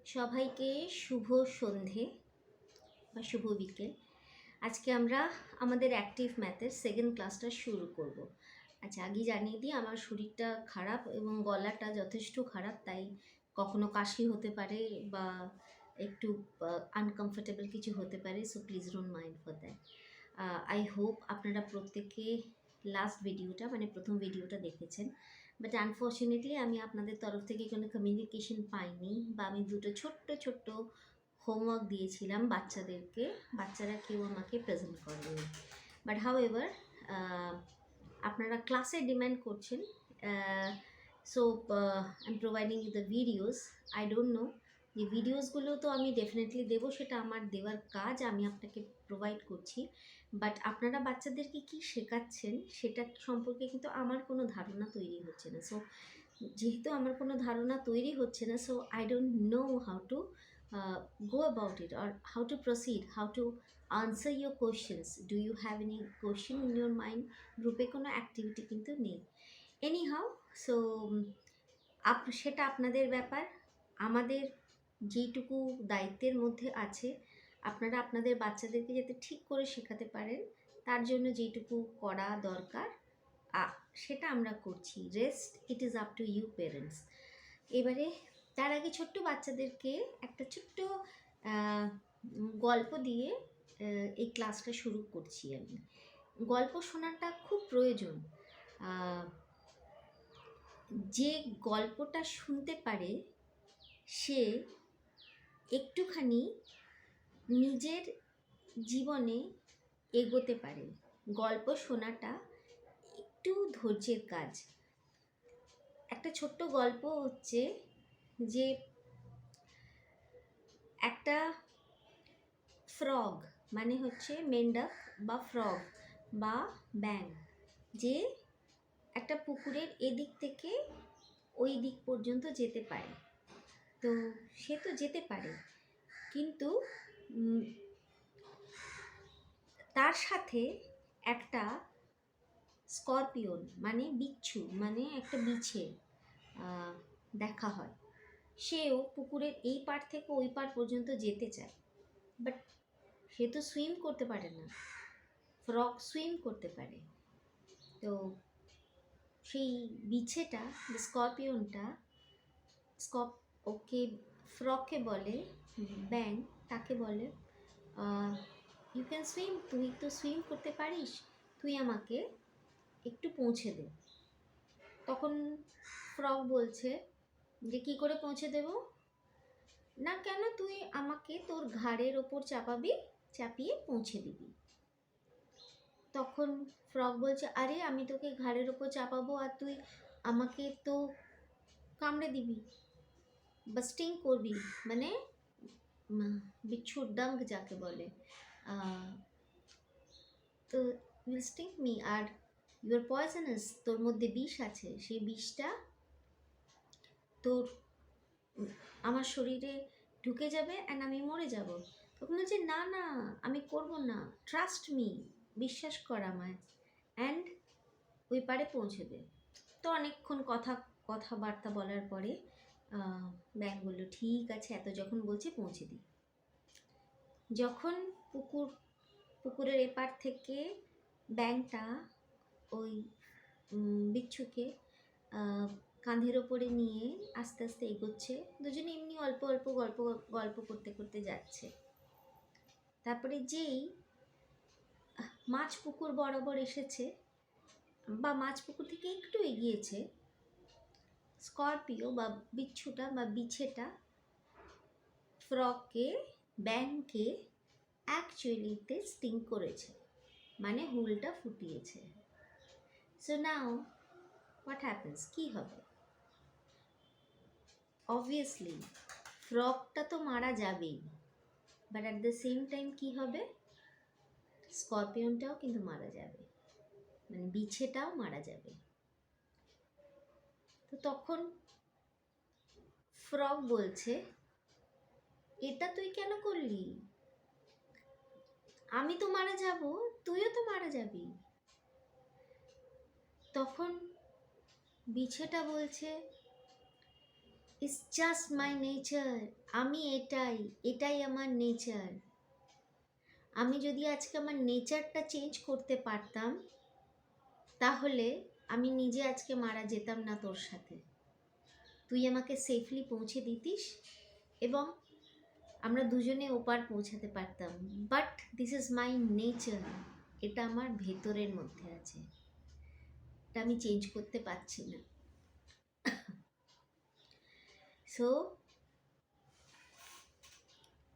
সবাইকে শুভ সন্ধে বা শুভ বিকেল। আজকে আমরা আমাদের অ্যাক্টিভ ম্যাথের সেকেন্ড ক্লাসটা শুরু করব। আচ্ছা, আগে জানিয়ে দিই, আমার শরীরটা খারাপ এবং গলাটা যথেষ্ট খারাপ, তাই কখনো কাশি হতে পারে বা একটু আনকমফোর্টেবল কিছু হতে পারে, so please don't mind for that. I hope আপনারা প্রত্যেকে লাস্ট ভিডিওটা মানে প্রথম ভিডিওটা দেখেছেন, বাট আনফর্চুনেটলি আমি আপনাদের তরফ থেকে কোনো কমিউনিকেশন পাইনি, বা আমি দুটো ছোট্ট ছোট্ট হোমওয়ার্ক দিয়েছিলাম বাচ্চাদেরকে, বাচ্চারা কেউ আমাকে প্রেজেন্ট করেনি। বাট হাউ এভার আপনারা ক্লাসে ডিম্যান্ড করছেন, so I am providing you the videos. I don't know, যে ভিডিওসগুলো তো আমি ডেফিনেটলি দেবো, সেটা আমার দেওয়ার কাজ, আমি আপনাকে প্রোভাইড করছি। বাট আপনারা বাচ্চাদেরকে কি শেখাচ্ছেন সেটা সম্পর্কে কিন্তু আমার কোনো ধারণা তৈরি হচ্ছে না। সো যেহেতু আমার কোনো ধারণা তৈরি হচ্ছে না, so I don't know how to go about it or how to proceed, how to answer your questions. Do you have any question in your mind? গ্রুপে কোনো অ্যাক্টিভিটি কিন্তু নেই। এনি হাউ, সো সেটা আপনাদের ব্যাপার। আমাদের যেইটুকু দায়িত্বের মধ্যে আছে, আপনারা আপনাদের বাচ্চাদেরকে যাতে ঠিক করে শেখাতে পারেন, তার জন্য যেইটুকু করা দরকার সেটা আমরা করছি। Rest it is up to you parents. এবারে তার আগে ছোট্ট বাচ্চাদেরকে একটা ছোট্ট গল্প দিয়ে এই ক্লাসটা শুরু করছি। আমি গল্প শোনাটা খুব প্রয়োজন। যে গল্পটা শুনতে পারে সে একটুখানি নিজের জীবনে এগোতে পারে। গল্প শোনাটা একটু ধৈর্যের কাজ। একটা ছোট্ট গল্প হচ্ছে যে একটা ফ্রগ মানে হচ্ছে মেন্ডক বা ফ্রগ বা ব্যাঙ, যে একটা পুকুরের এদিক থেকে ওই দিক পর্যন্ত যেতে পারে। তো সে তো যেতে পারে, কিন্তু তার সাথে একটা স্করপিয়ন মানে বিচ্ছু মানে একটা বিছে দেখা হয়। সেও পুকুরের এই পার থেকে ওই পার পর্যন্ত যেতে চায়, বাট সে তো সুইম করতে পারে না। ফ্রগ সুইম করতে পারে। তো সেই বিছেটা, স্করপিয়নটা ওকে ফ্রগকে বলে, ব্যাং তাকে বলে, ইউ ক্যান সুইম, তুই তো সুইম করতে পারিস, তুই আমাকে একটু পৌঁছে দে। তখন ফ্রগ বলছে যে কী করে পৌঁছে দেব? না কেন, তুই আমাকে তোর ঘাড়ের ওপর চাপিয়ে পৌঁছে দিবি। তখন ফ্রগ বলছে, আরে আমি তোকে ঘাড়ের ওপর চাপাবো আর তুই আমাকে তো কামড়ে দিবি বা স্টিং করবি, মানে বিচ্ছুর ডাঙ্ক যাকে বলে, তো উইল স্টিং মি, আর ইউর পয়জনাস, তোর মধ্যে বিষ আছে, সেই বিষটা তোর আমার শরীরে ঢুকে যাবে অ্যান্ড আমি মরে যাব। তখন বলছে, না না আমি করব না, ট্রাস্ট মি, বিশ্বাস কর আমায়, অ্যান্ড ওই পারে পৌঁছে দে। তো অনেকক্ষণ কথাবার্তা বলার পরে ব্যাঙ বলল, ঠিক আছে, এত যখন বলছে পৌঁছে দিই। যখন পুকুরের এপার থেকে ব্যাঙটা ওই বিচ্ছুকে কাঁধের ওপরে নিয়ে আস্তে আস্তে এগোচ্ছে, দুজনে এমনি অল্প অল্প গল্প করতে করতে যাচ্ছে। তারপরে যেই মাছ পুকুর বরাবর এসেছে বা মাছ পুকুর থেকে একটু এগিয়েছে, স্করপিও বা বিচ্ছুটা বা বিছেটা ফ্রগকে, ব্যাঙকে অ্যাকচুয়ালিতে স্টিং করেছে, মানে হুলটা ফুটিয়েছে। সো নাও হোয়াট হ্যাপেন্স, কী হবে? অবভিয়াসলি ফ্রগটা তো মারা যাবেই, but at the same time কী হবে? স্করপিয়নটাও কিন্তু মারা যাবে, মানে বিছেটাও মারা যাবে। তো তখন ফ্রগ বলছে, এটা তুই কেন করলি? আমি তো মারা যাব, তুইও তো মারা যাবি। তখন বিছেটা বলছে, ইটস জাস্ট মাই নেচার। আমি এটাই আমার নেচার। আমি যদি আজকে আমার নেচারটা চেঞ্জ করতে পারতাম, তাহলে আমি নিজে আজকে মারা যেতাম না তোর সাথে। তুই আমাকে সেফলি পৌঁছে দিতিস এবং আমরা দুজনে ওপার পৌঁছাতে পারতাম। But this is my nature. এটা আমার ভেতরের মধ্যে আছে, এটা আমি চেঞ্জ করতে পারছি না। সো